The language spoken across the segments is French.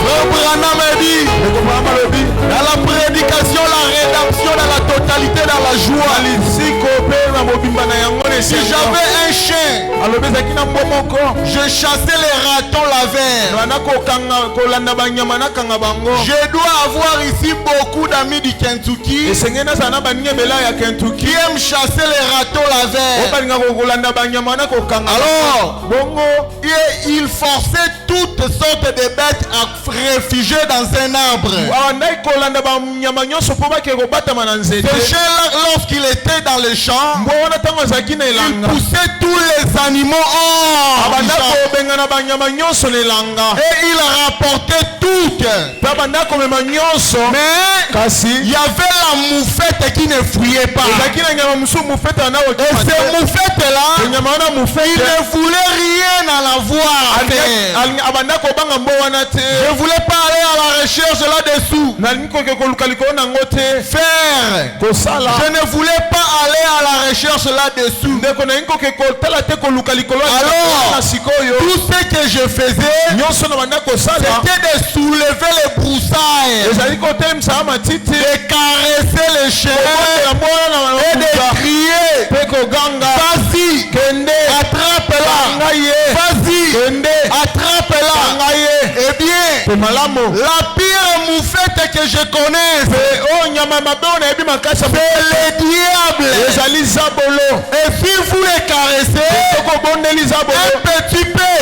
Frère Branham a dit, dans la prédication, la rédemption, dans la totalité, dans la joie. Si j'avais un chien, je chassais les ratons laveurs. Je dois avoir ici beaucoup d'amis du Kentucky qui aiment chasser les ratons laveurs. Alors, il forçait toutes sortes de bêtes à réfugier dans un arbre. Ce chien-là, lorsqu'il était dans le champ, il poussait tous les animaux hors du champ. Et il rapportait toutes. Mais il y avait la moufette qui ne fuyait pas. Et ces moufettes-là, il ne voulait rien à la voir. Je ne voulais pas aller à la recherche là-dessous. Faire. Je ne voulais pas aller à la recherche là-dessous. Alors, tout ce que je faisais, c'était de soulever les broussailles, de caresser les chiens et de crier, vas-y, attrape-la, vas-y, attrape-la. Eh bien, la pire moufette que je connais, c'est le diable. Et si vous les caressez un petit peu,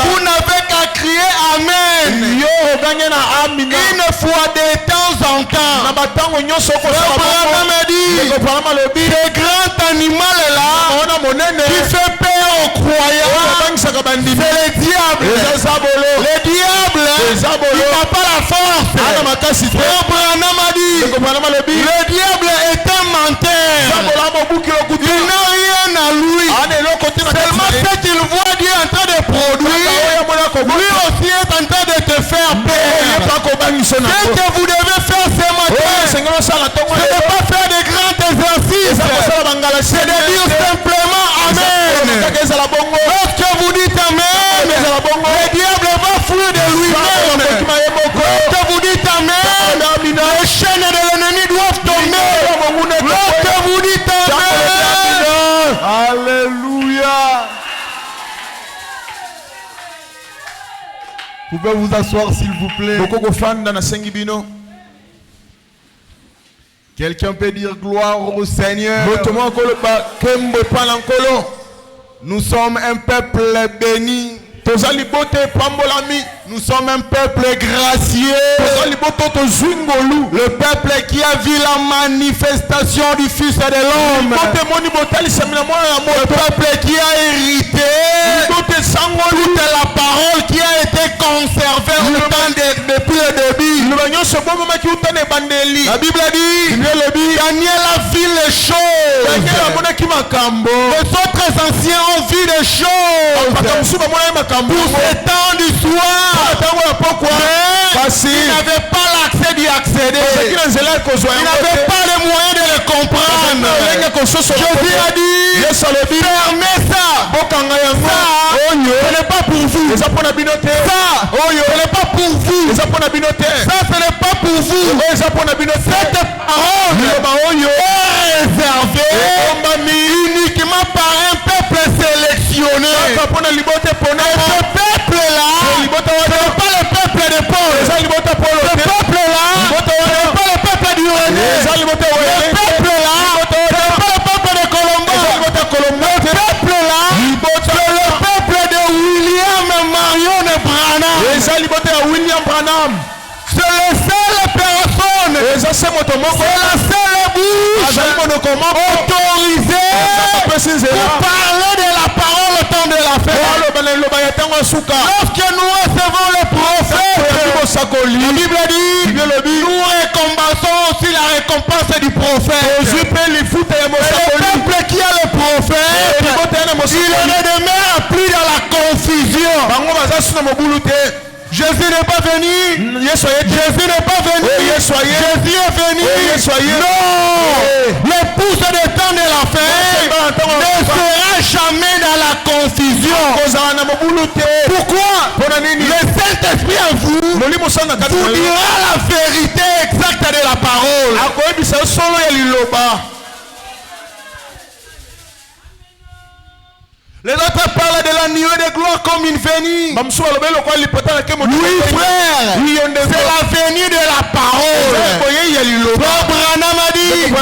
vous n'avez qu'à crier Amen une fois de temps en temps. Abraham a dit, ce grand animal là qui fait peur aux croyants, c'est le diable. Le diable, il n'a pas la force. Abraham a dit, le diable est un menteur. Il n'a rien à lui. Seulement ce qu'il voit Dieu en train de produire, lui aussi est en train de te faire peur. Ce que vous devez faire ce matin, ce n'est pas faire de grands exercices, c'est de dire simplement Amen. Lorsque vous dites Amen, le diable va fuir de lui-même. Lorsque vous dites Amen, les chaînes de l'ennemi doivent tomber. Lorsque vous dites Amen, alléluia. Vous pouvez vous asseoir s'il vous plaît. Quelqu'un peut dire gloire au Seigneur. Nous sommes un peuple béni. Nous sommes un peuple gracieux. Le peuple qui a vu la manifestation du Fils de l'homme. Le peuple qui a hérité toute la parole qui a été conservée depuis le début. La Bible dit, Daniel a vu les choses. Les autres anciens ont vu les choses. Pour ce temps du soir, il n'avait pas l'accès d'y accéder. Il n'avait pas le moyen de le comprendre. Jésus a dit, fermez ça. Ça, ce n'est pas pour vous. Ça, ce n'est pas pour vous. Ça, ce n'est pas pour vous. Cette parole est réservée uniquement par un peuple sélectionné. Et ce peuple-là, ce n'est pas le peuple de Paul. Ce peuple-là, ce n'est pas le peuple du René. Ce peuple-là, ce n'est pas le peuple de Colombo. Ce peuple-là, c'est le peuple de William Marion Branham. C'est la seule personne, c'est la seule bouche autorisée pour parler de la parole au temps de la fête. Lorsque nous recevons le prophète, la Bible dit, nous récompensons aussi la récompense du prophète. Le peuple qui a le prophète, il ne demeure plus dans la confusion. Jésus n'est pas venu. Jésus n'est pas venu. Jésus est venu. Non. L'épouse des temps de la fête ne sera jamais dans la confusion. Pourquoi? vous dira la vérité exacte de la parole. Les autres parlent de la nuée de gloire comme une venue. Oui, frère, c'est la venue de la parole. Frère Branham a dit,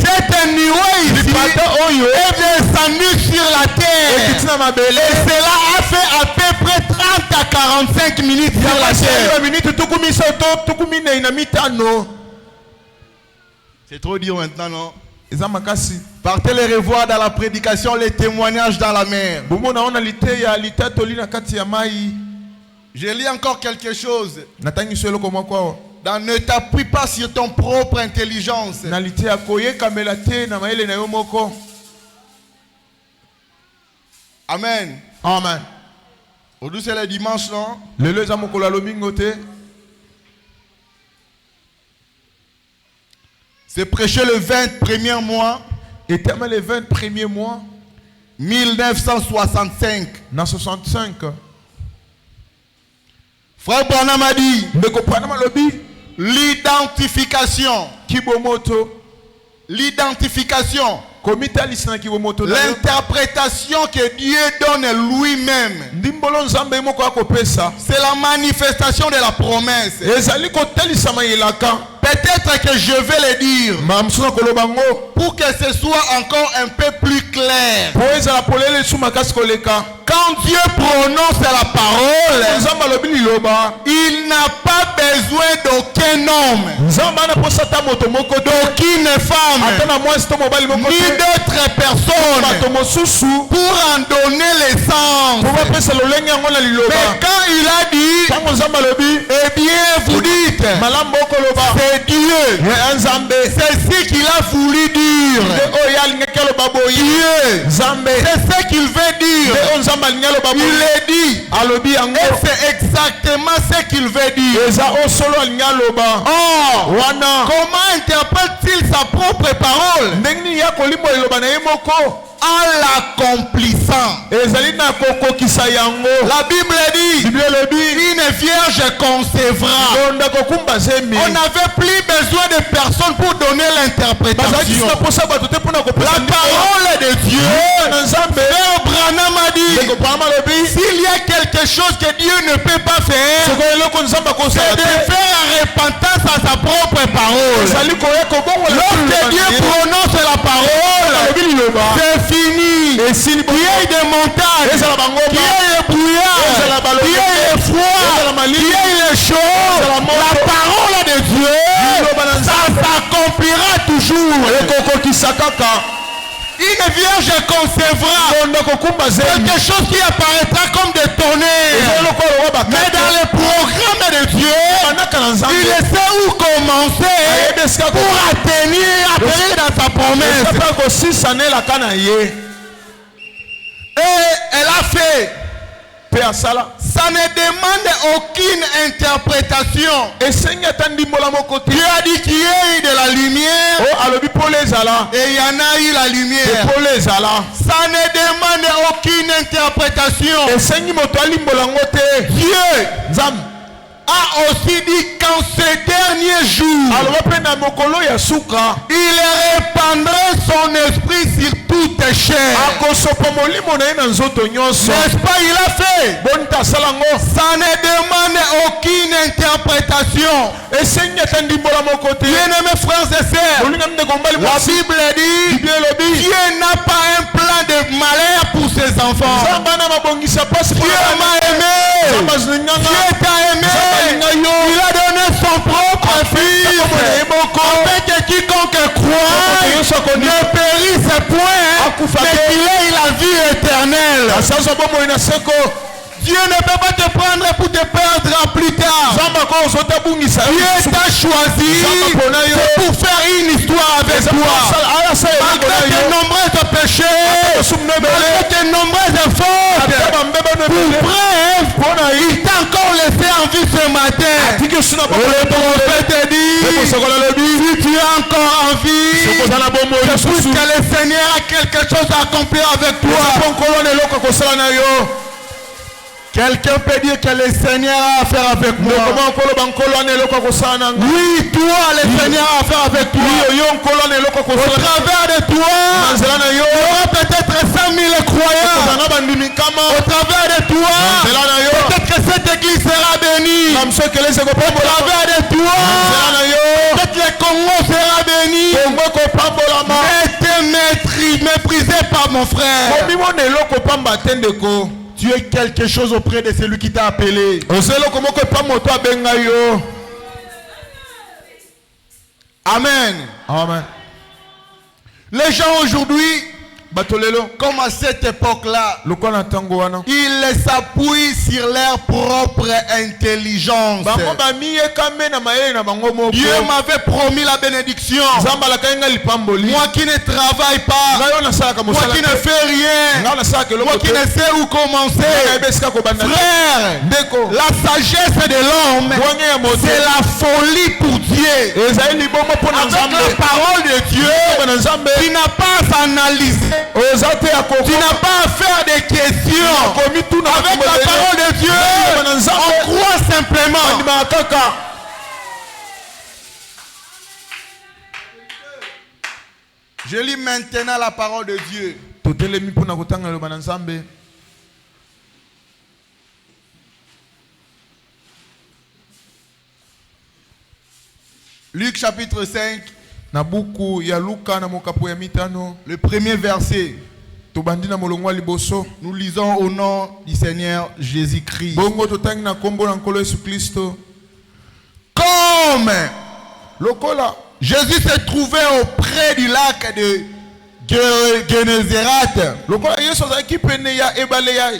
cette nuée ici est descendue sur la terre. Et cela a fait à peu près 30 à 45 minutes sur la terre. C'est trop dur maintenant, non? Partez les revoir dans la prédication, les témoignages dans la mer. Je lis encore quelque chose. Dans ne t'appuie pas sur ton propre intelligence. Amen. Amen. Aujourd'hui c'est le dimanche, non? C'est prêché le 21er mois. Et terminé les 20 premiers mois 1965. Dans 65. Frère Branham a dit l'identification. L'identification. L'interprétation que Dieu donne lui-même. C'est la manifestation de la promesse. Peut-être que je vais le dire pour que ce soit encore un peu plus clair. Quand Dieu prononce la parole, il n'a pas besoin d'aucun homme, d'aucune femme, ni d'autres personnes pour en donner l'essence. Mais quand il a dit, eh bien vous dites, c'est Dieu. C'est ce qu'il a voulu dire. Dieu. C'est ce qu'il veut dire. Il est dit. Et c'est exactement ce qu'il veut dire. Oh, comment interprète-t-il sa propre parole? En l'accomplissant. La Bible dit, une vierge concevra. On n'avait plus besoin de personne pour donner l'interprétation. La parole de Dieu. Frère Branham a dit, s'il y a quelque chose que Dieu ne peut pas faire, c'est de faire repentance à sa propre parole. Lorsque Dieu prononce la parole, c'est fini. Qui est des montagnes, qui est des brouillards, qui est des froids, qui est les choses, la parole de Dieu, ça s'accomplira toujours. Une vierge concevra quelque chose qui apparaîtra comme des tonnerres. Mais dans le programme de Dieu, il sait où commencer pour atteindre dans sa promesse. Et elle a fait. Ça ne demande aucune interprétation. Dieu a dit qu'il y a eu de la lumière. Et il y en a eu la lumière. Ça ne demande aucune interprétation. Dieu a aussi dit qu'en ce dernier jour, il répandrait son esprit sur toute chair. N'est-ce pas, il a fait? Ça ne demande aucune interprétation. Bien-aimés frères et sœurs, la Bible dit, Dieu n'a pas un plan de malheur pour ses enfants. Dieu m'a aimé. Dieu t'a aimé. Il a donné son propre fils afin que quiconque croit ne périsse point, mais qu'il ait la vie éternelle. Dieu ne peut pas te prendre pour te perdre plus tard. Dieu t'a choisi pour faire une histoire avec toi. Malgré tes nombreux péchés, malgré tes nombreuses fautes, pour preuve, il t'a encore laissé en vie ce matin. Le prophète dit, si tu as encore envie, c'est puisque le Seigneur a quelque chose à accomplir avec toi. Quelqu'un peut dire que le Seigneur a affaire avec moi. Oui, toi, le Seigneur a affaire avec toi. Au travers de toi, il y aura peut-être 100 000 croyants. Au travers de toi, peut-être que cette église sera bénie. Au travers de toi, peut-être le Congo sera béni. Ne te méprisez pas, mon frère. Tu es quelque chose auprès de celui qui t'a appelé. Amen. Amen. Les gens aujourd'hui, comme à cette époque-là, ils s'appuient sur leur propre intelligence. Dieu m'avait promis la bénédiction. Moi qui ne travaille pas, moi qui ne fais rien, moi qui ne sais où commencer. Frère, la sagesse de l'homme, c'est la folie pour Dieu. Avec la parole de Dieu, tu n'as pas à s'analyser. Tu n'as pas à faire des questions. Avec la parole de Dieu, on croit simplement. Je lis maintenant la parole de Dieu. Luc chapitre 5. Le premier verset. Nous lisons au nom du Seigneur Jésus-Christ. Comme Jésus se trouvait auprès du lac de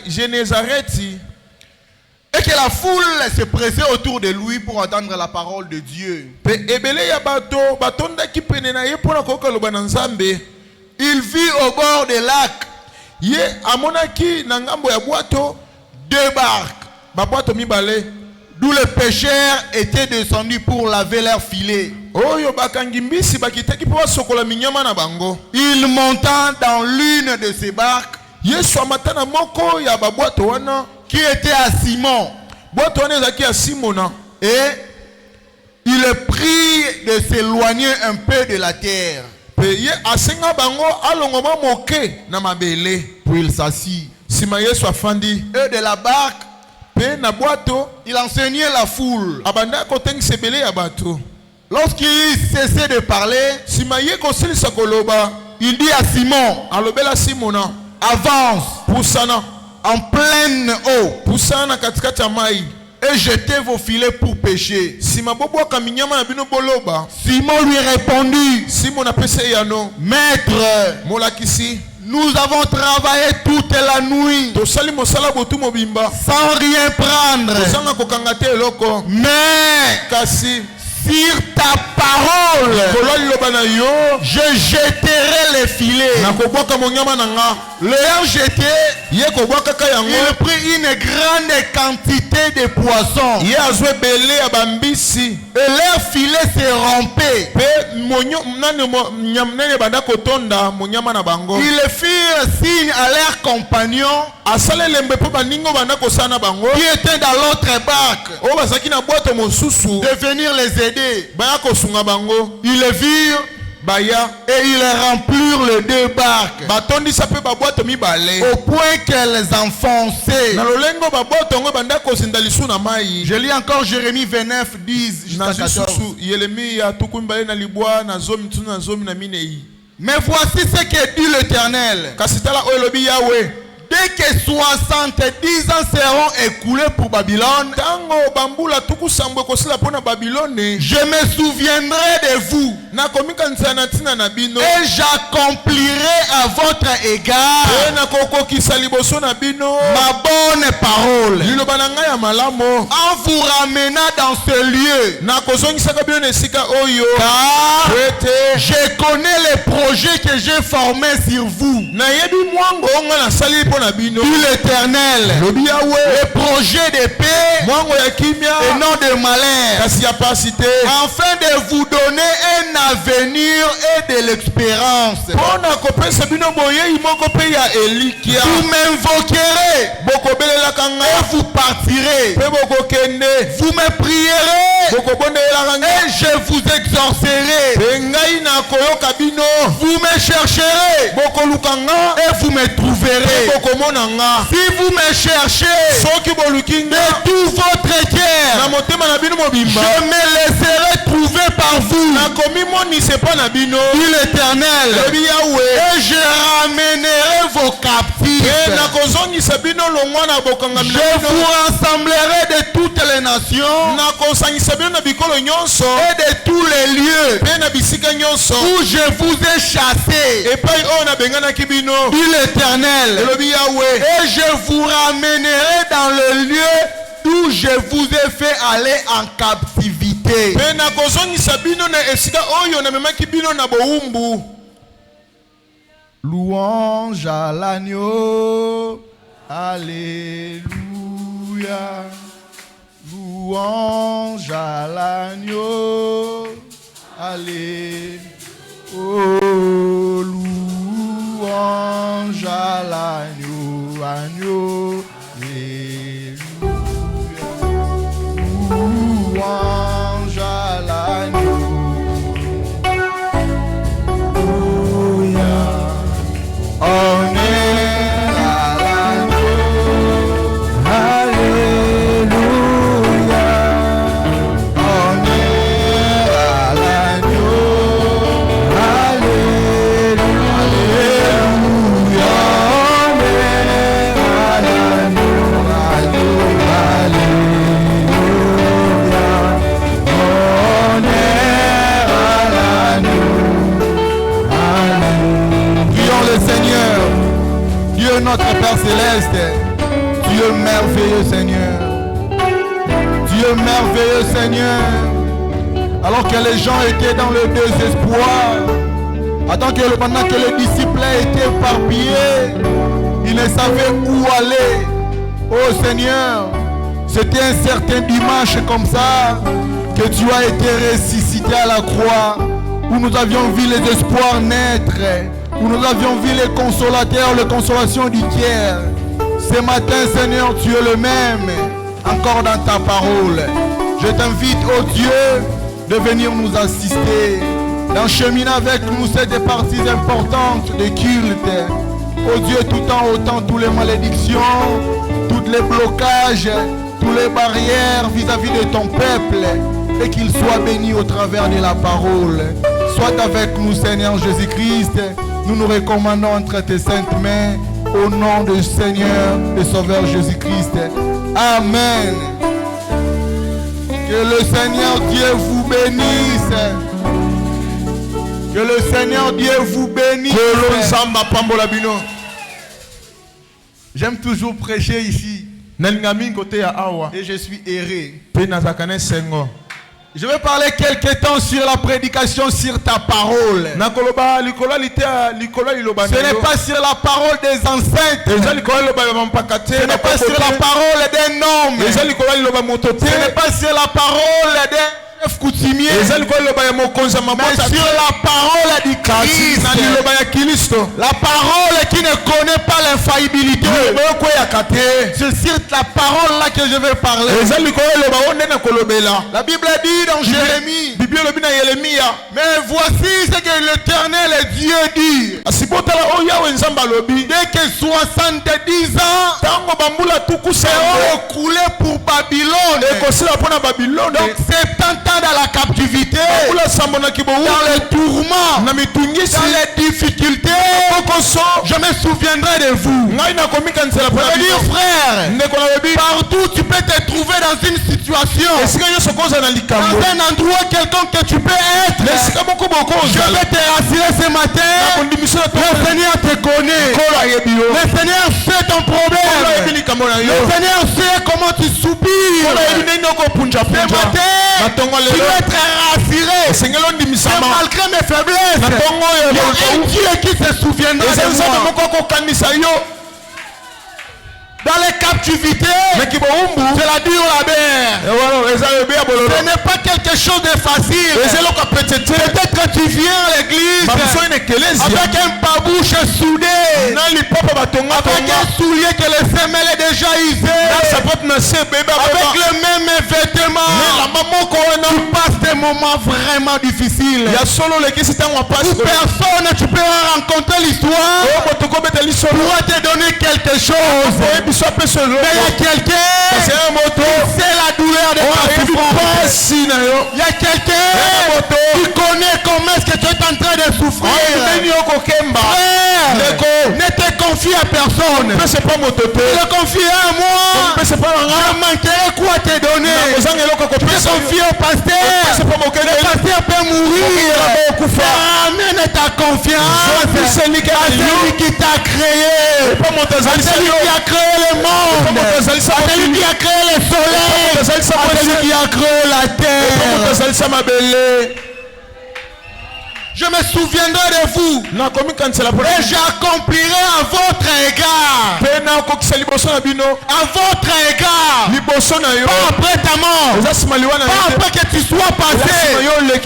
Génézareth, et que la foule se pressait autour de lui pour entendre la parole de Dieu. Il vit au bord du lac deux barques, d'où les pêcheurs étaient descendus pour laver leurs filets. Il monta dans l'une de ces barques qui était à Simon. Et il prit de s'éloigner un peu de la terre. Puis il s'assit. Et de la barque, il enseignait la foule. Lorsqu'il cessait de parler, il dit à Simon, avance en pleine eau et jetez vos filets pour pêcher. Simon lui répondit, Maître, nous avons travaillé toute la nuit sans rien prendre. Mais sur ta parole, je jeterai les filets. L'ayant jeté, il prit une grande quantité de poissons. Et leurs filets se rompaient. Ils firent signe à leurs compagnons qui étaient dans l'autre barque de venir les aider. Ils les virent et ils remplirent les deux barques au point qu'elles enfonçaient. Je lis encore Jérémie 29, 10 jusqu'à 14. Mais voici ce que dit l'Éternel. Dès que 70 ans seront écoulés pour Babylone, je me souviendrai de vous et j'accomplirai à votre égard ma bonne parole en vous ramenant dans ce lieu, car je connais les projets que j'ai formés sur vous, dit l'Éternel, les projets de paix et non de malheur, afin de vous donner donner un avenir et de l'expérience. Vous m'invoquerez et vous partirez. Vous me prierez et je vous exaucerai. Vous me chercherez et vous me trouverez. Si vous me cherchez de tout votre cœur, je me laisserai trouver par vous, dit l'Éternel, et je ramènerai vos captifs. Je vous rassemblerai de toutes les nations et de tous les lieux où je vous ai chassés, dit l'Éternel, et je vous ramènerai dans le lieu d'où je vous ai fait aller en captivité. Louange à l'agneau, alléluia. Louange à l'agneau, alléluia. Oh, louange à l'agneau, agneau, alléluia. Louange à l'agneau. Honneur à l'agneau, alléluia. Honneur à l'agneau, alléluia. Honneur à l'agneau, alléluia. Honneur à l'agneau, alléluia. Prions le Seigneur, Dieu notre Père Céleste, Dieu merveilleux Seigneur, Dieu merveilleux Seigneur. Alors que les gens étaient dans le désespoir, pendant que les disciples étaient éparpillés, ils ne savaient où aller. Oh Seigneur, c'était un certain dimanche comme ça que tu as été ressuscité à la croix, où nous avions vu les espoirs naître, où nous avions vu les consolateurs, les consolations du cœur. Ce matin, Seigneur, tu es le même, encore dans ta parole. Je t'invite, oh Dieu, de venir nous assister, d'encheminer avec nous cette partie importante de culte. Oh Dieu, tout en ôtant toutes les malédictions, tous les blocages, toutes les barrières vis-à-vis de ton peuple, et qu'il soit béni au travers de la parole. Sois avec nous, Seigneur Jésus-Christ. Nous nous recommandons entre tes saintes mains, au nom du Seigneur et Sauveur Jésus-Christ. Amen. Que le Seigneur Dieu vous bénisse. Que le Seigneur Dieu vous bénisse. J'aime toujours prêcher ici. Et je suis erré. Je vais parler quelque temps sur la prédication sur ta parole. Ce n'est pas sur la parole des ancêtres. Ce n'est pas sur la parole d'un homme. Ce n'est pas sur la parole d'un coutumier. Mais sur la parole du Christ. La parole qui ne connaît pas l'infaillibilité. C'est sur la parole là que je vais parler. La Bible dit dans Jérémie, mais voici ce que l'Éternel Dieu dit. Dès que 70 ans seront écoulés pour Babylone. Donc 70 ans dans la captivité, dans les tourments, dans les difficultés, je me souviendrai de vous. Je veux dire, frère, partout tu peux te trouver dans une situation, dans un endroit quelconque que tu peux être. Je vais te rassurer ce matin, le Seigneur te connaît. Le Seigneur sait ton problème. Le Seigneur sait comment tu soupires. Ce matin, tu dois être rassuré. Malgré mes faiblesses, il y a un Dieu qui se souviendra de moi. Dans les captivités, c'est la dure labeur. Ce n'est pas quelque chose de facile. Peut-être que tu viens à l'église avec un babouche soudé, avec un soulier que le semelle est déjà usé, avec le même vêtement. Tu passes des moments vraiment difficiles. Pour personne, tu peux rencontrer l'histoire pour te donner quelque chose. Mais il y a quelqu'un qui sait la douleur de ta souffrance. Il y a quelqu'un qui connaît comment est-ce que tu es en train de souffrir. Frère, ne te confie à personne. Ne te confie à moi. Je manquerai quoi te donner. Tu te confies au pasteur. Le pasteur peut mourir. Amène ta confiance à celui qui t'a créé, à celui qui a créé le monde, à celui qui a créé le soleil, à celui qui a créé la terre. Je me souviendrai de vous et j'accomplirai à votre égard. À votre égard. Pas après ta mort. Pas après que tu sois passé.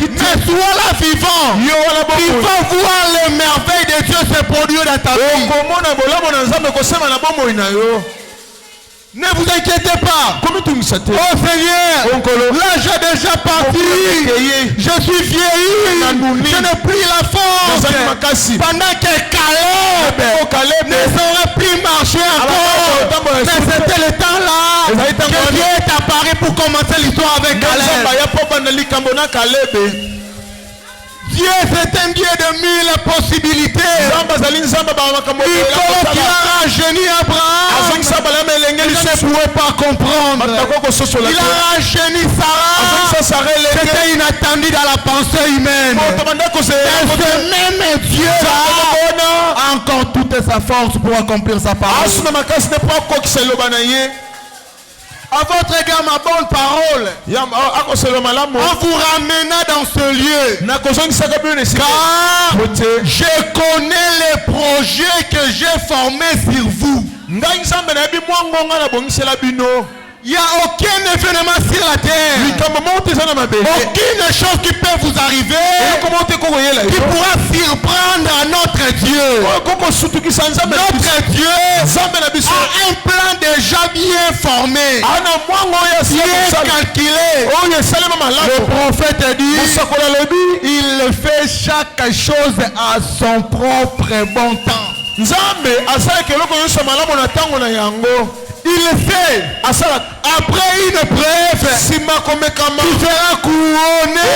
Mais sois là vivant. Tu vas voir les merveilles de Dieu se produire dans ta vie. Ne vous inquiétez pas. Oh Seigneur, l'âge est déjà parti. Je suis vieilli. Je n'ai plus la force. Pendant que Caleb ne saurait plus marcher encore. Mais c'était le temps là que Dieu est apparu pour commencer l'histoire avec Caleb. Dieu, c'est un Dieu de mille possibilités. Il a rajeuni Abraham. Il ne pouvait pas comprendre. Il a rajeuni Sarah. C'était inattendu dans la pensée humaine. Et ce même Dieu a encore toute sa force pour accomplir sa parole. À votre égard, ma bonne parole, en vous ramenant dans ce lieu, car je connais les projets que j'ai formés sur vous. Il n'y a aucun événement sur la terre, aucune chose qui peut vous arriver qui pourra surprendre à notre Dieu. Notre Dieu a un plan déjà bien formé, bien calculé. Le prophète dit, il fait chaque chose à son propre bon temps. Il fait après une preuve, tu seras couronné.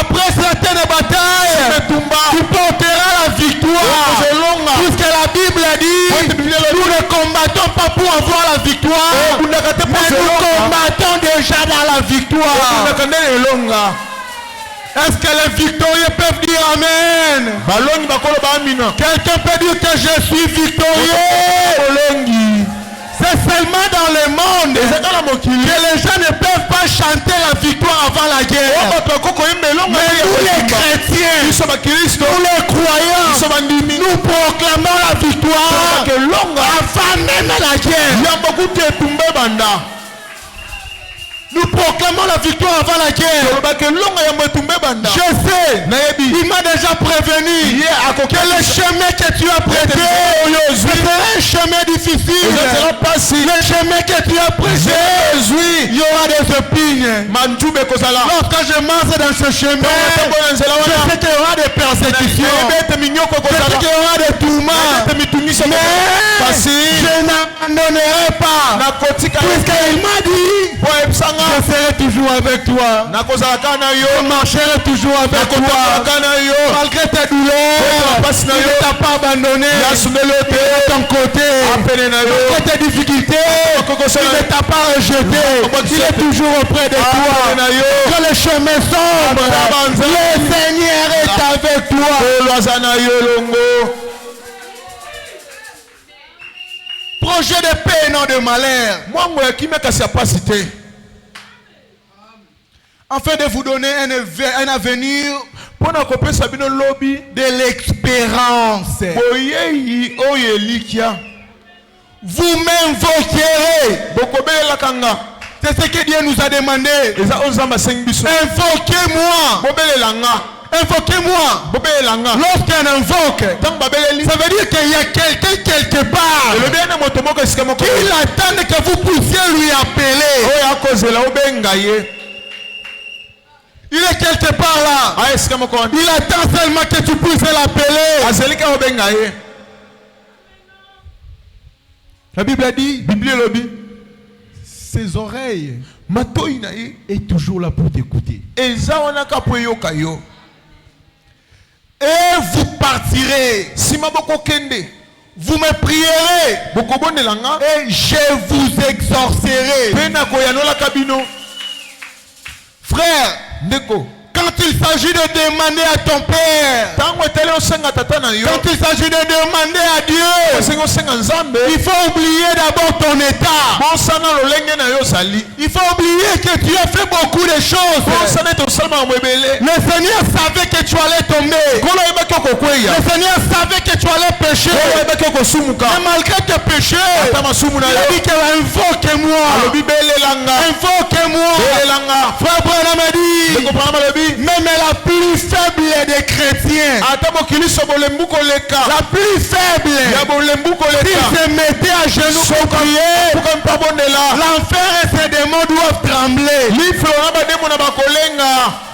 Après certaines batailles, tu porteras la victoire. Puisque la Bible dit, nous ne combattons pas pour avoir la victoire, mais nous combattons déjà dans la victoire. Est-ce que les victorieux peuvent dire Amen? Quelqu'un peut dire que je suis victorieux. C'est seulement dans le monde que les gens ne peuvent pas chanter la victoire avant la guerre. Mais nous les chrétiens, nous les croyants, nous proclamons la victoire avant même la guerre. Nous proclamons la victoire avant la guerre. Je sais, il m'a déjà prévenu que le chemin que tu as prêté sera un chemin difficile. Le chemin que tu as prêté, il y aura des épines. Lorsque je marche dans ce chemin, je sais qu'il y aura des persécutions. Je sais qu'il y aura des tourments. Mais je n'abandonnerai pas. Puisqu'il m'a dit, je serai toujours avec toi. Je marcherai toujours avec toi. Malgré tes douleurs, il ne t'a pas abandonné. Il est de ton côté. Malgré tes difficultés, il ne t'a pas rejeté. Il est toujours auprès de toi. Que le chemin sombre, le Seigneur est avec toi. Projet de paix, non de malheur. Afin de vous donner un avenir de l'expérience. Vous m'invoquerez C'est ce que Dieu nous a demandé. Invoquez-moi. Invoquez-moi. Lorsqu'on invoque, ça veut dire qu'il y a quelqu'un quelque part qui attend que vous puissiez lui appeler. Il est quelque part là. Il attend seulement que tu puisses l'appeler. La Bible a dit, ses oreilles est toujours là pour t'écouter. Et vous partirez. Vous me prierez. Et je vous exorcerai. Frère, quand il s'agit de demander à ton père, quand il s'agit de demander à Dieu, il faut oublier d'abord ton état. Il faut oublier que tu as fait beaucoup de choses. Le Seigneur savait que tu allais tomber. Le Seigneur savait que tu allais pécher. Mais malgré tes péchés, il a dit que invoque-moi. Invoque-moi. Frère Branham a dit, même la plus faible des chrétiens, la plus faible, s'ils se mettaient à genoux pour prier, l'enfer et ses démons doivent trembler.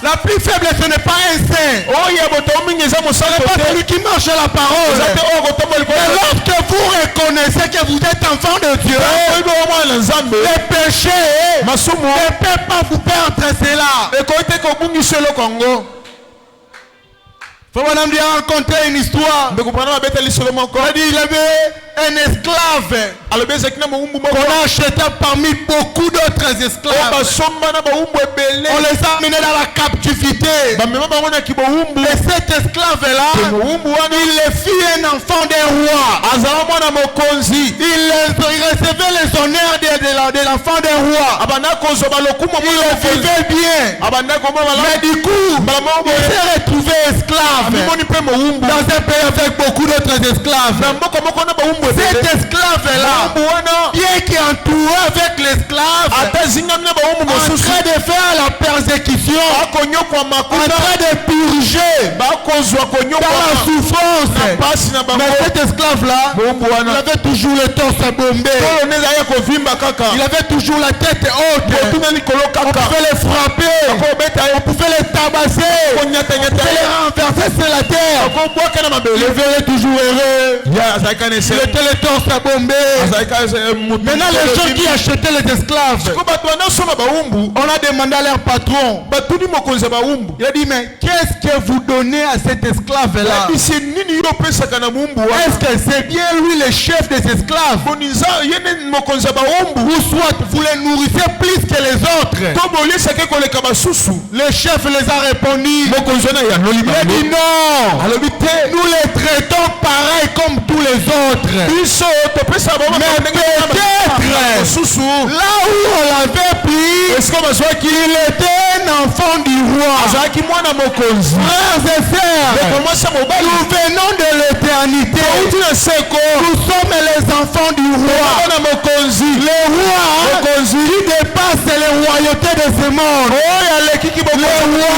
La plus faible, ce n'est pas un saint. Ce n'est pas celui qui marche à la parole. Mais lorsque vous reconnaissez que vous êtes enfant de Dieu, les péchés ne peuvent pas vous perdre cela. Faut a rencontré une histoire. Il avait un esclave qu'on a acheté parmi beaucoup d'autres esclaves. On les a amenés dans la captivité. Et cet esclave-là, il fit un enfant d'un roi. Il recevait les honneurs de l'enfant d'un roi. Il vivait bien. Mais du coup, il s'est retrouvé esclave dans un pays avec beaucoup d'autres esclaves. Cet esclave-là, bien qu'il est entouré avec l'esclave, en train de faire la persécution, en train de purger dans la souffrance. Mais cet esclave-là, il avait toujours le torse bombé. Il avait toujours la tête haute. On pouvait les frapper, on pouvait les tabasser, on pouvait les renverser sur la terre. Il verrait toujours heureux. Il était le torse bombé. Maintenant les gens qui achetaient les esclaves, on a demandé à leur patron. Il a dit, mais qu'est-ce que vous donnez à cet esclave-là? Est-ce que c'est bien lui le chef des esclaves? Ou soit vous les nourrissez plus que les autres? Le chef les a répondu. Il a dit non. Nous les traitons pareil comme tous les autres. Mais peut-être là où on l'avait pris, il était un enfant du roi. Frères et sœurs, nous venons de l'éternité. Nous sommes les enfants du roi. Le roi qui dépasse les royautés de ce monde. Le roi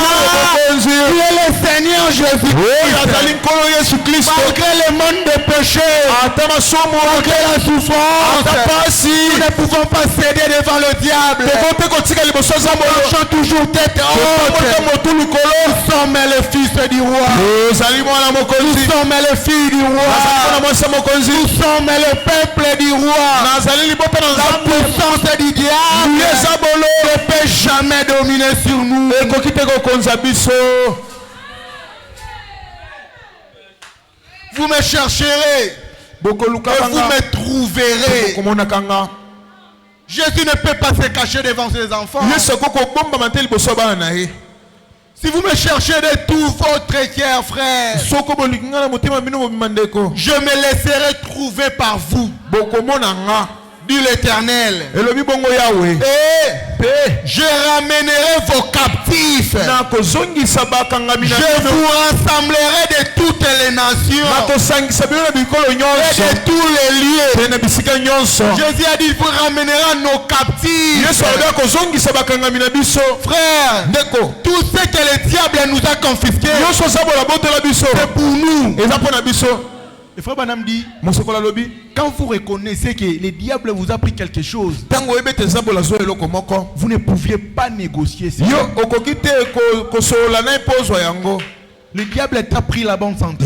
qui est le Seigneur Jésus-Christ. Malgré le monde de péché, malgré la souffrance, nous ne pouvons pas céder devant le diable. Nous marchons toujours tête haute. Nous sommes les fils du roi. Nous sommes les filles du roi. Nous sommes le peuple du roi. La puissance du diable ne peut jamais dominer sur nous. Vous me chercherez et vous me trouverez. Jésus ne peut pas se cacher devant ses enfants. Si vous me cherchez de tout votre cœur, frère, je me laisserai trouver par vous, dit l'Éternel. Et je ramènerai vos captifs captifs. Je vous rassemblerai de toutes les nations et de tous les lieux. Jésus a dit, vous ramènera nos captifs. Frère, tout ce que le diable nous a confisqué, c'est pour nous. Le frère Banam dit, quand vous reconnaissez que le diable vous a pris quelque chose, vous ne pouviez pas négocier ça. Le diable t'a pris la bonne santé.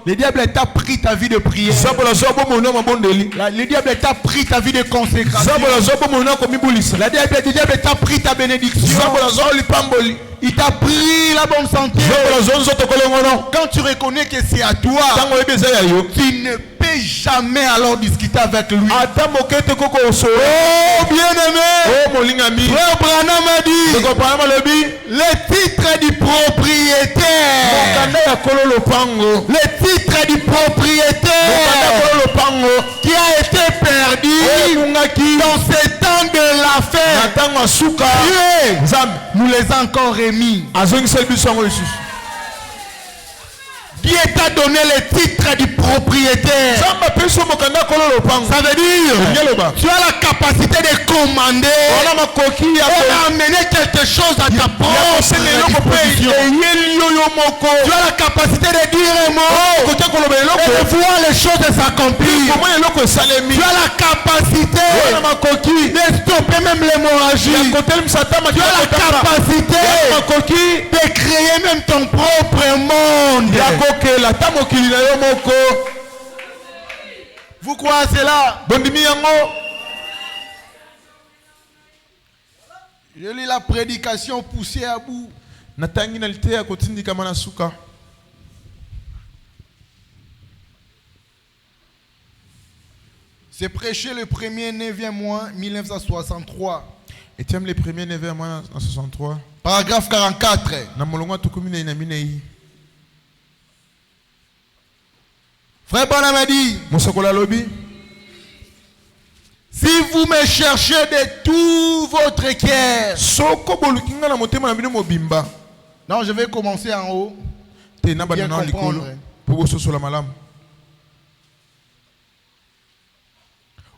Le diable t'a pris ta vie de prière. Le diable t'a pris ta vie de consécration. Le diable t'a pris ta bénédiction. Il t'a pris la bonne santé. Quand tu reconnais que c'est à toi, tu ne peux jamais alors discuter avec lui. Oh bien-aimé, Frère Branham a dit, le titre du propriétaire, le titre du propriétaire qui a été perdu dans ce temps de l'affaire, nous les a encore remis. Dieu t'a donné le titre du propriétaire. Ça veut dire tu as la capacité de commander et amener quelque chose à ta propre disposition. Tu as la capacité de dire un mot et de voir les choses s'accomplir. Tu as la capacité de stopper même l'hémorragie. Tu as la capacité de créer même ton propre monde. Vous croyez cela? Je lis la prédication poussée à bout. C'est prêché le 1er 9e mois 1963. Et tu aimes les premiers 9e mois en 63. Paragraphe 44. Frère Branham a dit, si vous me cherchez de tout votre cœur. Non, je vais commencer en haut. Bien comprendre.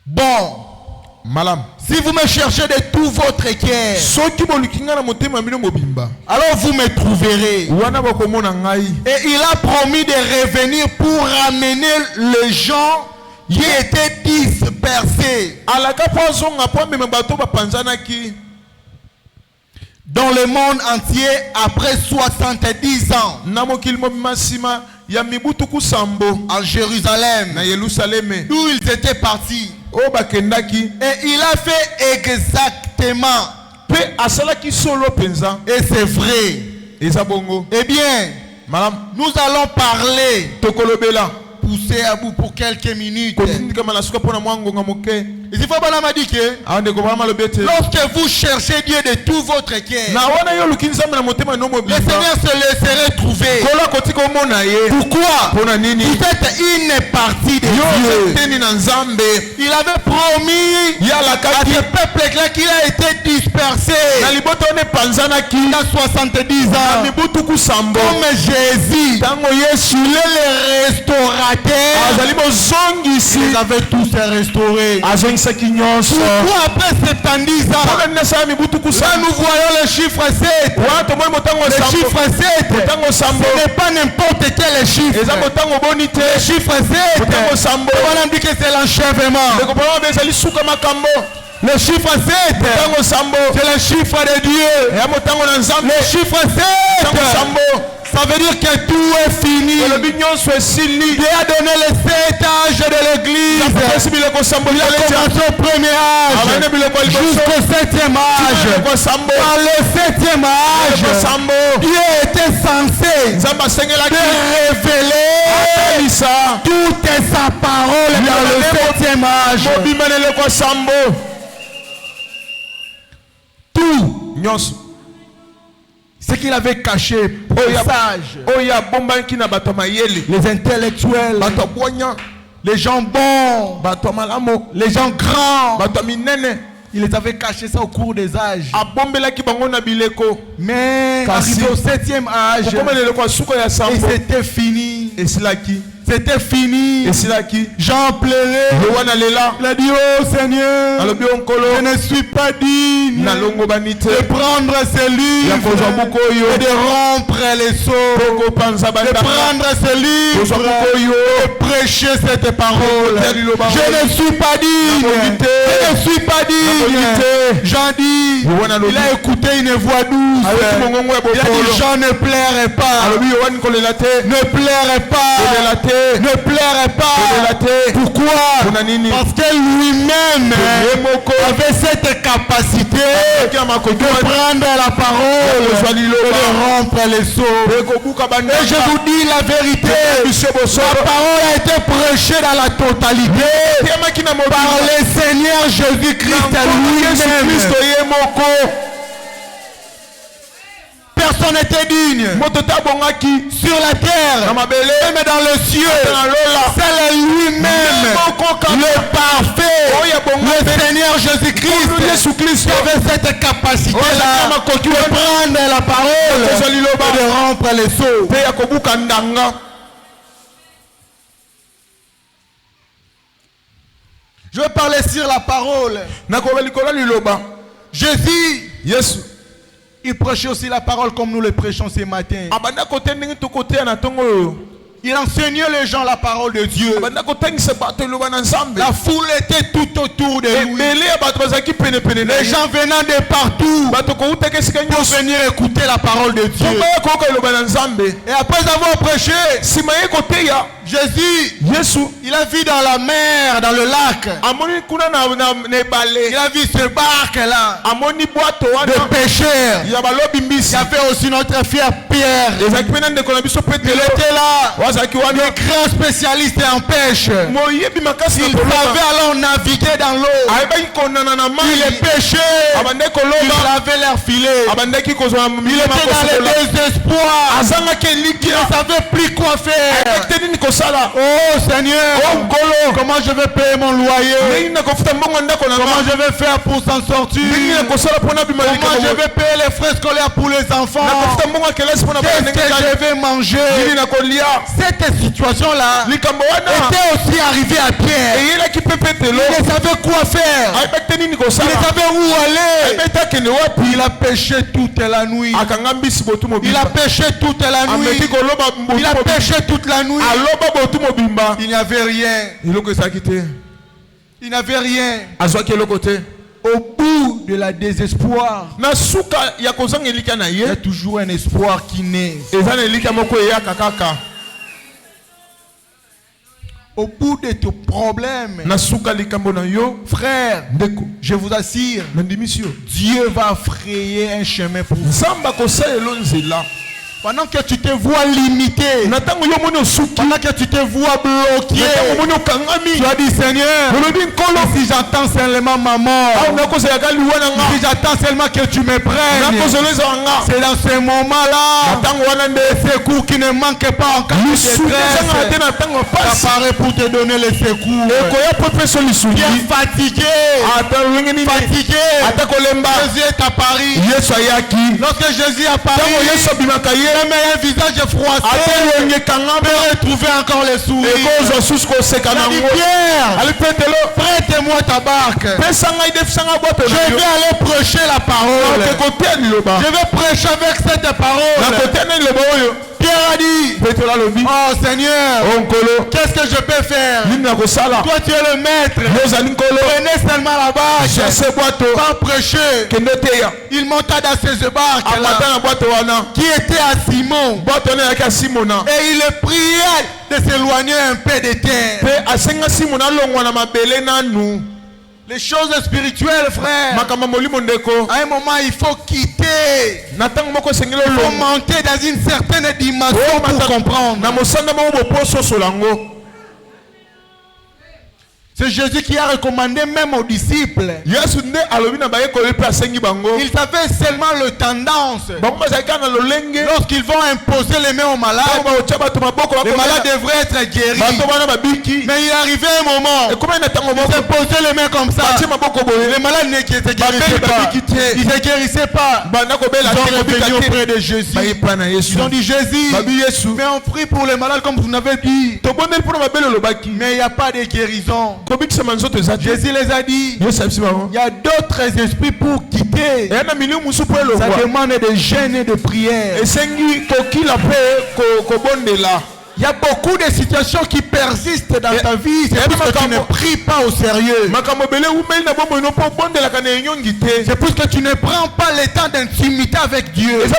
Bon. Si vous me cherchez de tout votre cœur, alors vous me trouverez. Et il a promis de revenir pour ramener les gens qui étaient dispersés dans le monde entier après 70 ans. En Jérusalem, d'où ils étaient partis. Et il a fait exactement. Et c'est vrai. Eh bien, nous allons parler. Pousser à bout pour quelques minutes. Et il faut m'a dit que lorsque vous cherchez Dieu de tout votre cœur, le Seigneur se laisserait trouver. Pourquoi? Vous êtes une partie de Dieu. Il avait promis à ce peuple-là qu'il a été dispersé dans 70 ans. Comme Jésus, il est le restaurateur. Ils avaient tous restaurés. Pourquoi après 70 ans, là nous voyons le chiffre 7. Le chiffre 7, ce n'est pas n'importe quel chiffre. Le chiffre 7, on a dit que c'est l'enchèvement. Le chiffre 7, c'est le chiffre de Dieu. Le chiffre 7, ça veut dire que tout est fini. Dieu a donné les 7 âges de l'église. Il a commencé au premier âge jusqu'au 7e âge. Dans le 7e âge, Dieu était censé révéler toute sa parole dans le 7e âge. Tout ce qu'il avait caché, les sages, les intellectuels, les gens bons, les gens grands, Il les avait cachés ça au cours des âges. Mais Kasi. arrivé au 7e âge, et c'était fini. C'était fini. Jean pleurait. Il a dit, oh Seigneur, je ne suis pas digne de prendre ce livre et de rompre les seaux, de prendre ce livre et prêcher cette parole. Je ne suis pas digne. Je ne suis pas digne. Jean dit, il a écouté une voix douce. Il a dit, Jean ne plairait pas. Ne plairait pas. Ne plairait pas. Pourquoi? Parce que lui-même avait cette capacité de prendre la parole et de rompre les seaux. Et je vous dis la vérité, la parole a été prêchée dans la totalité par le Seigneur Jésus-Christ lui-même. Personne n'était digne sur la terre, mais dans le cieux. C'est lui-même, le parfait, le Seigneur Jésus-Christ, qui avait cette capacité-là de prendre la parole et de rompre les seaux. Je vais parler sur la parole. Jésus, il prêchait aussi la parole comme nous le prêchons ce matin. Il enseignait les gens la parole de Dieu. La foule était tout autour de lui. Les gens venant de partout pour venir écouter la parole de Dieu. Et après avoir prêché, Jésus, il a vu dans la mer, dans le lac, il a vu ce barque-là de pêcheurs. Il y avait aussi notre fier Pierre. Il était là, le grand spécialiste en pêche. Il savait alors naviguer dans l'eau. Il pêchait, il avait leur filet. Il était dans le désespoir. Il ne savait plus quoi faire. Oh Seigneur, comment je vais payer mon loyer? Comment je vais faire pour s'en sortir? Comment je vais payer les frais scolaires pour les enfants? Qu'est-ce que je vais manger? Cette situation-là était aussi arrivée à Pierre. Il ne savait quoi faire. Il ne savait où aller. Il a pêché toute la nuit. Il a pêché toute la nuit. Il a pêché toute la nuit. Il n'y avait rien. Il n'avait rien. Au bout de la désespoir, il y a toujours un espoir qui naît. Au bout de tes problèmes, frère, je vous assure, Dieu va frayer un chemin pour vous. Pendant que tu te vois limité, pendant que tu te vois bloqué, tu as dit Seigneur, si j'attends seulement ma mort, si j'attends seulement que tu me prennes, c'est dans ce moment-là, les secours qui ne manquent pas en cas de détresse, t'apparaît pour te donner les secours. Tu es fatigué, Jésus est apparu. Lorsque Jésus est apparu, même un visage froissé peut retrouver encore les sourires. Il a dit Pierre, prête-moi ta barque. Je vais aller prêcher la parole. Je vais prêcher avec cette parole. Pierre a dit, oh Seigneur, qu'est-ce que je peux faire? Toi tu es le maître. Prenez seulement la barque. Quand prêcher, il monta dans ces barques qui était à Simon. Et il priait de s'éloigner un peu de terre. Les choses spirituelles, frère, à un moment il faut quitter. Il faut monter dans une certaine dimension pour comprendre. C'est Jésus qui a recommandé même aux disciples. Ils avaient seulement le tendance. Lorsqu'ils vont imposer les mains aux malades, les malades devraient être guéris. Mais il arrivait un moment, ils imposaient les mains comme ça. Les malades ne se guérissaient pas. Ils ne guérissaient pas. Ils sont revenus auprès de Jésus. Ils ont dit Jésus, mais on prie pour les malades comme vous n'avez dit. Mais il n'y a pas de guérison. Jésus les a dit, il y a d'autres esprits pour quitter. Ça demande de jeûne et de prière. Il y a beaucoup de situations qui persistent dans ta vie. C'est parce que tu ne pries pas au sérieux. C'est parce que tu ne prends pas le temps d'intimité avec Dieu. Il y a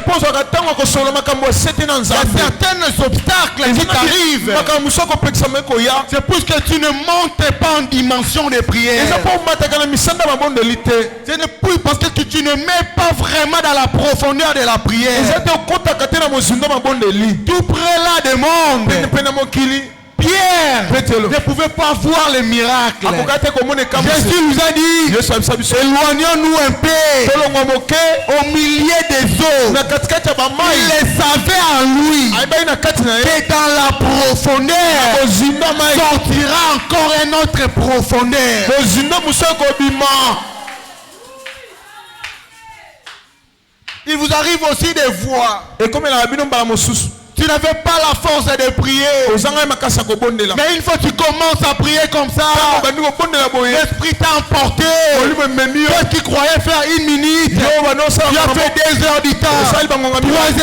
certains obstacles qui t'arrivent. C'est parce que tu ne montes pas en dimension de prière. C'est parce que tu ne mets pas vraiment dans la profondeur de la prière. Tout près là demande. Pierre ne pouvait pas voir les miracles. Jésus nous a dit, éloignons-nous un peu au milieu des eaux. Il les savait en lui que dans la profondeur sortira encore une autre profondeur. Il vous arrive aussi de voir. Tu n'avais pas la force de prier. Mais une fois que tu commences à prier comme ça, l'esprit t'a emporté. Toi qui croyais faire 1 minute, tu as fait 2 heures du temps, 3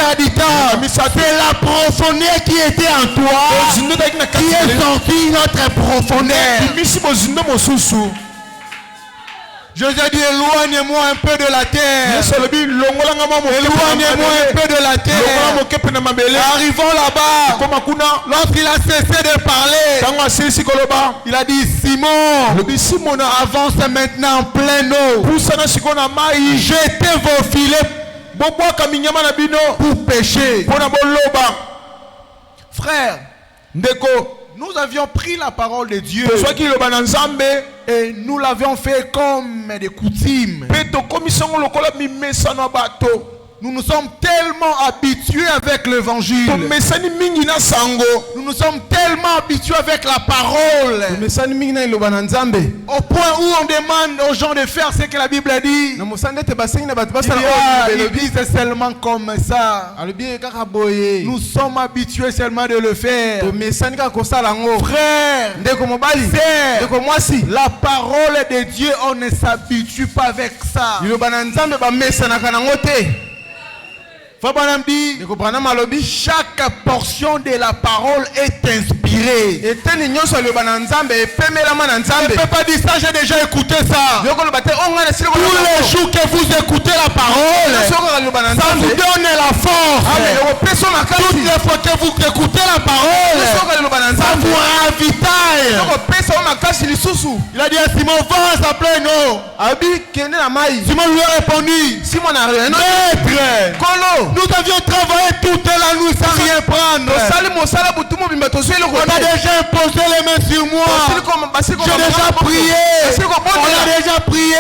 heures du temps. C'est la profondeur qui était en toi qui est sortie notre profondeur. Je ai dit, éloigne-moi un peu de la terre. Éloignez-moi un peu de la terre. Arrivons là-bas. Lorsqu'il a cessé de parler, il a dit, Simon, avance maintenant en pleine eau. Jetez vos filets pour pêcher. Frère, nous avions pris la parole de Dieu et nous l'avions fait comme des coutumes. Nous nous sommes tellement habitués avec l'évangile. Nous nous sommes tellement habitués avec la parole. Au point où on demande aux gens de faire ce que la Bible a dit. Il dit c'est seulement comme ça. Nous sommes habitués seulement de le faire. Frère, la parole de Dieu, on ne s'habitue pas avec ça. Chaque portion de la parole est inspirée. Tu ne peux pas dire ça, j'ai déjà écouté ça. Tous les jours que vous écoutez la parole, ça vous donne la force. Toutes les fois que vous écoutez la parole, ça vous ravitaille. Il a dit à Simon, va s'appeler non. Simon lui a répondu, Maître, nous avions travaillé toute la nuit sans rien prendre. On a déjà imposé les mains sur moi. J'ai déjà prié. On a déjà prié.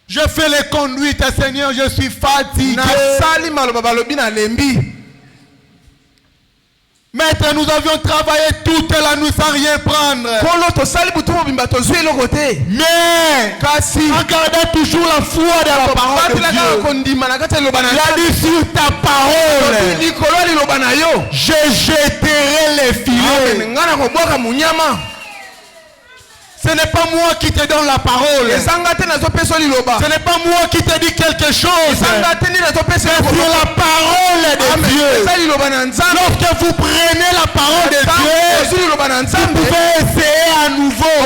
Je fais les conduites, Seigneur, je suis fatigué. Maître, nous avions travaillé toute la nuit sans rien prendre. Mais, regardez toujours la foi de la parole de Dieu. Il a dit sur ta parole, je jeterai les filets. Ce n'est pas moi qui te donne la parole. Ce n'est pas moi qui te dis quelque chose. C'est la parole de Dieu. Lorsque vous prenez la parole de Dieu, vous pouvez essayer à nouveau.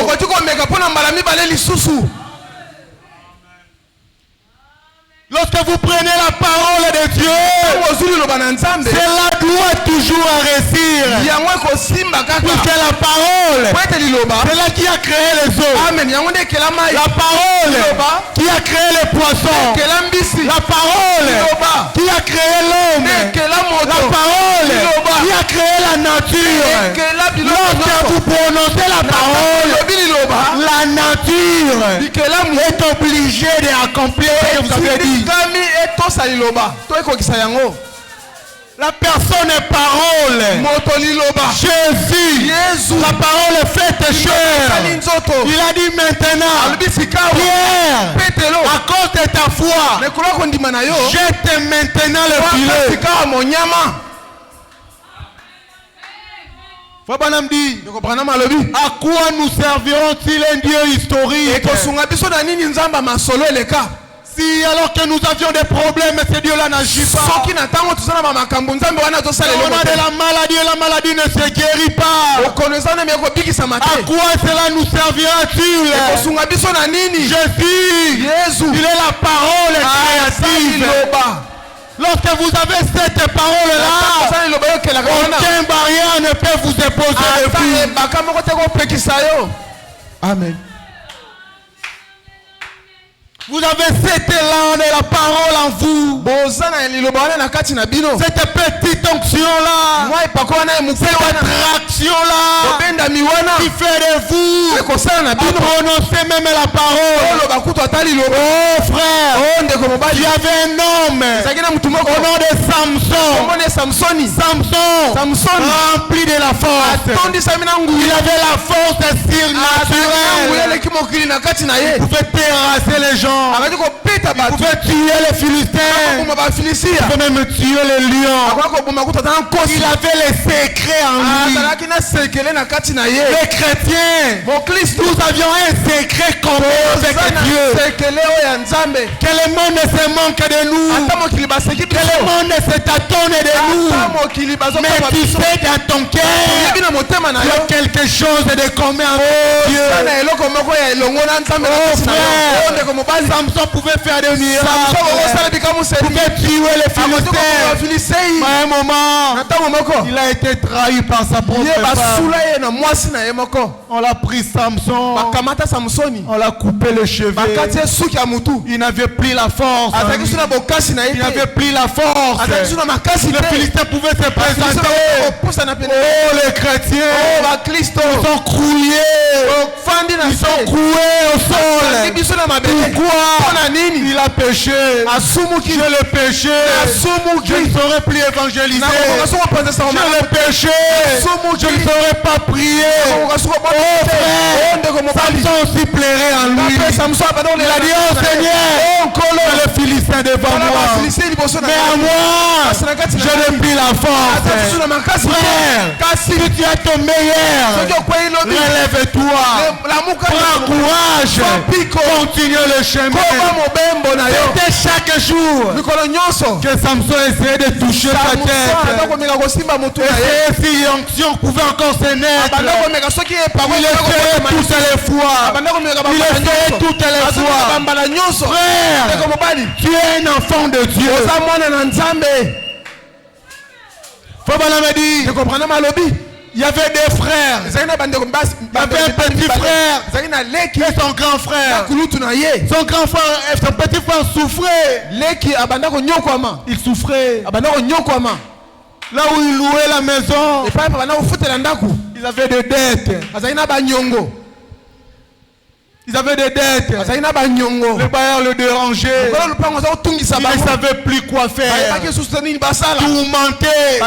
Lorsque vous prenez la parole de Dieu, cela doit toujours toujours à réussir. Puisque la parole, c'est là qui a créé les eaux. La parole qui a créé les poissons. La parole qui a créé l'homme. La parole qui a créé la nature. Lorsque vous prononcez la parole, la nature est obligée d'accomplir ce que vous avez dit. La personne est parole. Jésus. La parole est faite chair. Il a dit maintenant, Pierre, à cause de ta foi, jette maintenant le filet. À quoi nous serviront-ils un Dieu historique? Si alors que nous avions des problèmes, ce Dieu-là n'agit pas. On a de la maladie et la maladie ne se guérit pas. À quoi cela nous servira-t-il? Jésus, il est la parole créative. Lorsque vous avez cette parole-là, aucune barrière ne peut vous déposer. Amen. Vous avez cette élan de la parole en vous. Cette petite onction-là, cette attraction-là qui fait de vous prononcer même la parole. Oh frère, il y avait un homme au nom de Samson. Samson rempli de la force. Il avait la force surnaturelle. Il pouvait terrasser les gens. Il pouvait tuer les Philistins. Il pouvait même tuer les lions. Il avait les secrets en lui. Les chrétiens, nous avions un secret commun avec Dieu. Que le monde ne se manque de nous. Que le monde ne se tâtonne de nous. Mais tu sais dans ton cœur, il y a quelque chose de commun avec Dieu. Oh frère, Samson pouvait faire des miracles. Pouvait tuer les Philistins. Mais à un moment, il a été trahi par sa propre femme. On l'a pris Samson. On l'a coupé le cheveu. Il n'avait plus la force. Il n'avait plus la force. Les Philistins pouvaient se présenter. Oh les chrétiens, ils sont crouillés. Ils sont croués au sol. Pourquoi? Il a péché. J'ai le péché. Je ne saurais plus évangéliser. J'ai le péché. Je ne saurais pas prier. Oh frère, Samson aussi plairait en lui. Il a dit, oh Seigneur, le Philistin devant moi. Mais à moi, je n'ai plus la force. Frère, si tu es ton meilleur, relève-toi. Prends courage. Continue le chemin. C'était chaque jour que Samson essayait de toucher sa tête. Et si l'onction pouvait encore se naître, il essayait toutes les fois. Frère, tu es un enfant de Dieu. Il y avait des frères. Il y avait un petit frère et son grand frère. Son grand frère et son petit frère souffraient. Il souffrait. Là où il louait la maison, ils avaient des dettes. Ils avaient des dettes. Le bailleur le dérangeait. Il ne savait plus quoi faire. Tourmenté. Et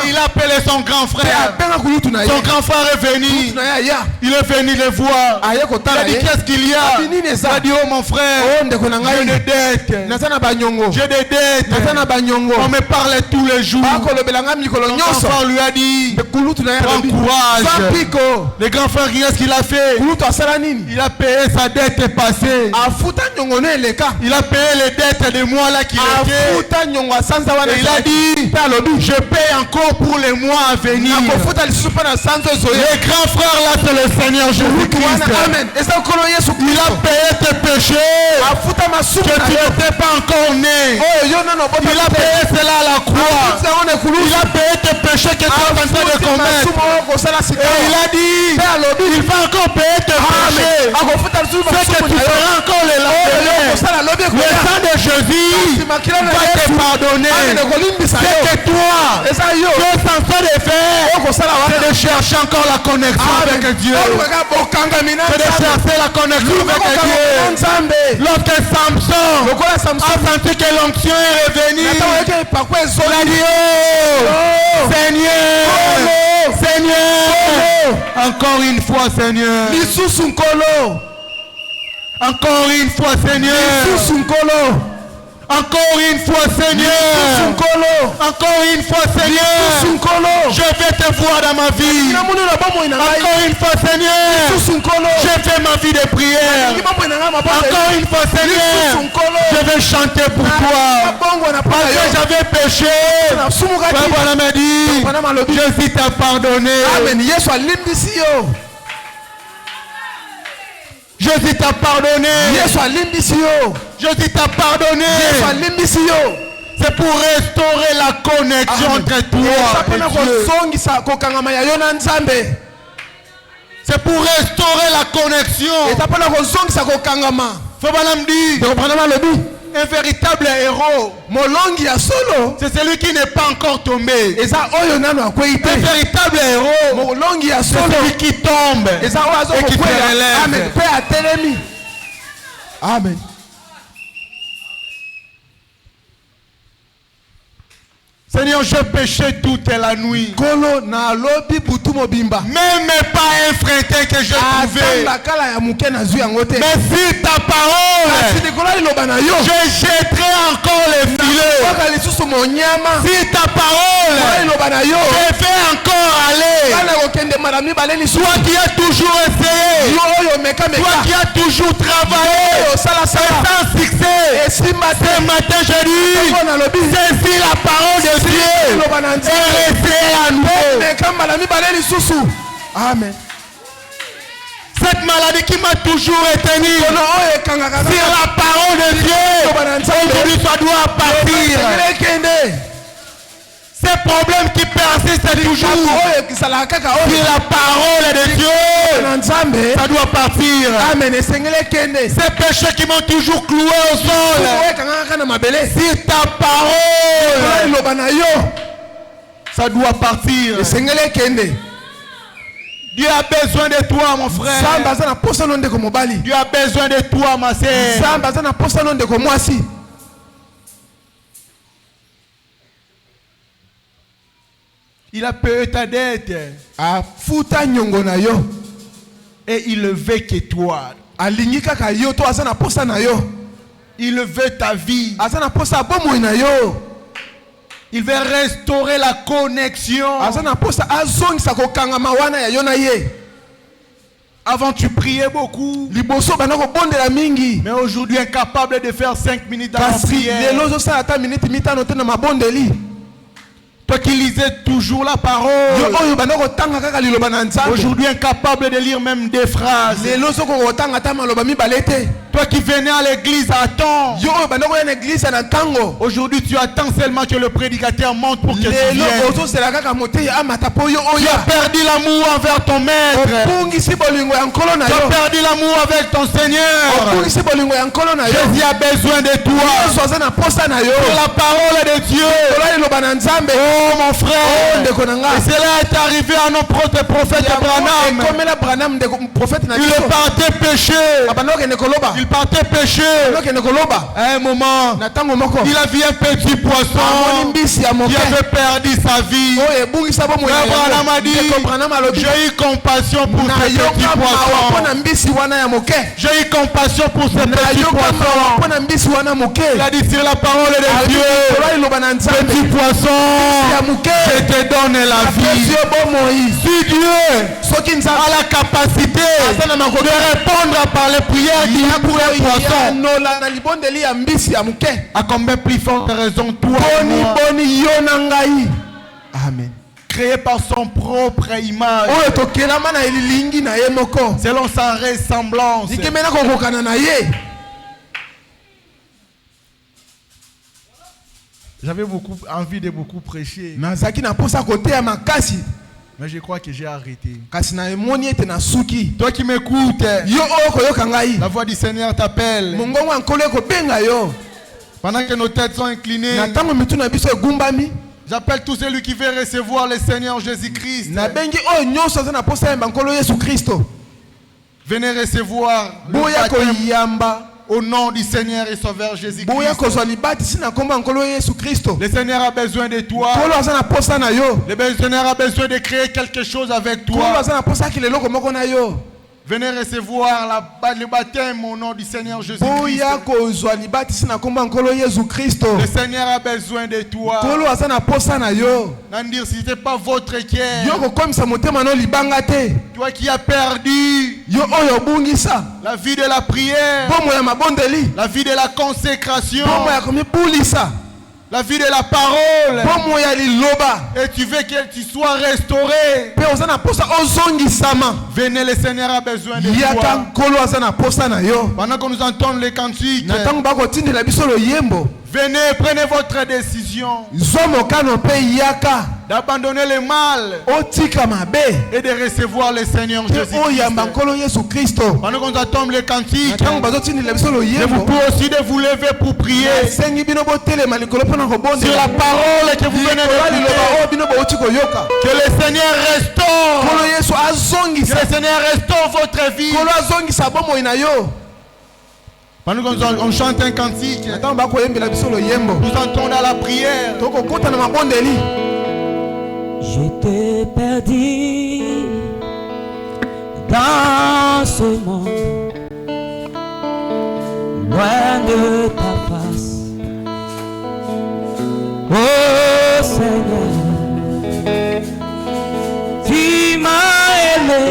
il appelait son grand frère. Son grand frère est venu. Il est venu le voir. Il a dit, qu'est-ce qu'il y a? Il a dit, oh mon frère, j'ai des dettes. J'ai des dettes. On me parlait tous les jours. Son grand frère lui a dit, prends courage. Le grand frère, qu'est-ce qu'il a fait? Il a payé sa dette passée. Il a payé les dettes de mois là qu'il était. Et il a dit, je paye encore pour les mois à venir. Les grands frères là, c'est le Seigneur Jésus-Christ. Il a payé tes péchés. péchés que tu n'étais pas encore né. Il a payé cela à la croix. Il a payé tes péchés que tu es en train de commettre. Et il a dit, il va encore payer tes péchés. C'est que tu feras encore les lendemains. Le sang de Jésus va te pardonner. C'est que toi, tu es censé de faire, c'est de chercher encore la connexion avec Dieu. C'est de chercher la connexion avec Dieu. Lorsque Samson a senti que l'onction est revenue, il a dit, oh Seigneur, Seigneur, encore une fois Seigneur, encore une fois Seigneur, encore une fois Seigneur, encore une fois Seigneur, je vais te voir dans ma vie. Encore une fois Seigneur, je fais ma vie de prière. Encore une fois Seigneur, je vais chanter pour toi. Parce que j'avais péché, Papa m'a dit, Jésus t'a pardonné. Jésus t'a pardonné. Jésus t'a pardonné. C'est pour restaurer la connexion entre toi et Dieu. C'est pour restaurer la connexion. Un véritable héros, c'est celui qui n'est pas encore tombé. Un véritable héros, c'est celui qui tombe et qui se relève. Amen. Seigneur, je péchais toute la nuit. Même pas un frétin que je trouvais. Mais si ta parole, je jetterai encore les filets. Si ta parole, je vais encore aller. Toi qui as toujours essayé, toi qui as toujours travaillé, sans succès, ce matin je dis, saisis la parole de Dieu et restez à nouveau. Amen. Cette maladie qui m'a toujours retenu sur la parole de Dieu, aujourd'hui ça doit partir. Ces problèmes qui persistent toujours sur la parole de Dieu, ça doit partir. Amen. Ces péchés qui m'ont toujours cloué au sol, si ta parole, ça doit partir. Dieu a besoin de toi, mon frère. Dieu a besoin de toi, ma sœur. Il a payé ta dette. Et il ne veut que toi. Il veut ta vie. Il veut restaurer la connexion. Avant tu priais beaucoup, mais aujourd'hui incapable de faire 5 minutes dans la prière. Toi qui lisais toujours la parole, aujourd'hui incapable de lire même des phrases. Toi qui venais à l'église à temps, aujourd'hui tu attends seulement que le prédicateur monte pour que tu viennes. Tu as perdu l'amour envers ton maître. Tu as perdu l'amour avec ton Seigneur. Jésus a besoin de toi pour la parole de Dieu. Oh mon frère, et cela est arrivé à notre prophète Abraham. Il partait pécher. Il partait pécher. À un moment, il a vu un petit poisson qui avait perdu sa vie. Abraham a dit, j'ai eu compassion pour ce petit poisson. J'ai eu compassion pour ce petit poisson. Il a dit sur la parole de Dieu, petit poisson, je te donne la vie. Si Dieu a la capacité de répondre par les prières qu'il y a pour un poisson, à combien plus forte raison toi et moi? Amen. Créé par son propre image, selon sa ressemblance. J'avais beaucoup envie de beaucoup prêcher. Mais je crois que j'ai arrêté. Toi qui m'écoutes, la voix du Seigneur t'appelle. Pendant que nos têtes sont inclinées, j'appelle tous celui qui veut recevoir le Seigneur Jésus-Christ. Venez recevoir le baptême au nom du Seigneur et Sauveur Jésus-Christ. Le Seigneur a besoin de toi. Le Seigneur a besoin de créer quelque chose avec toi. Venez recevoir le baptême au nom du Seigneur Jésus-Christ. Le Seigneur a besoin de toi. Si ce n'est pas votre cœur, toi qui as perdu la vie de la prière, la vie de la consécration, la vie de la parole, et tu veux que tu sois restauré, venez, le Seigneur a besoin de toi. Pendant que nous entendons les cantiques, venez, prenez votre décision d'abandonner le mal et de recevoir le Seigneur Jésus-Christ. Pendant qu'on entend les cantiques, vous pouvez aussi de vous lever pour prier sur la parole que vous venez d'écouter. Que le Seigneur restaure. Que le Seigneur restaure votre vie. Pendant qu'on chante un cantique, nous entrons dans la prière. J'étais perdu dans ce monde, loin de ta face. Oh Seigneur, tu m'as aimé,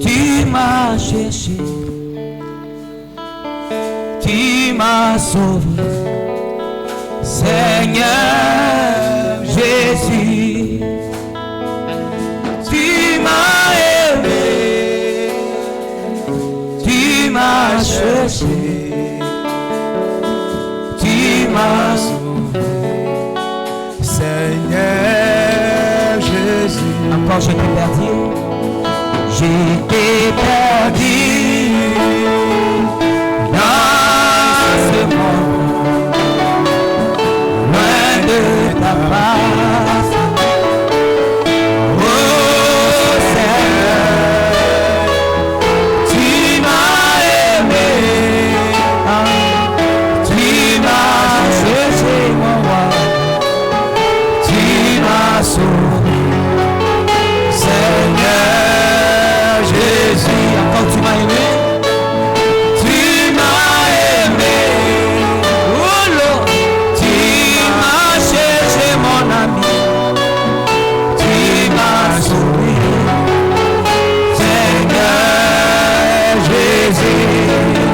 tu m'as cherché, tu m'as sauvé, Seigneur Jésus. Tu m'as aimé, tu m'as cherché, tu m'as sauvé, Seigneur Jésus. Encore j'étais perdu, j'étais perdu dans ce monde, loin de ta face. Oh Seigneur, tu m'as aimé, tu m'as cherché, mon roi, tu m'as sauvé, Seigneur Jésus. Encore tu m'as aimé, tu m'as aimé, oh Lord, tu m'as cherché, mon ami, tu m'as sauvé, Seigneur Jésus.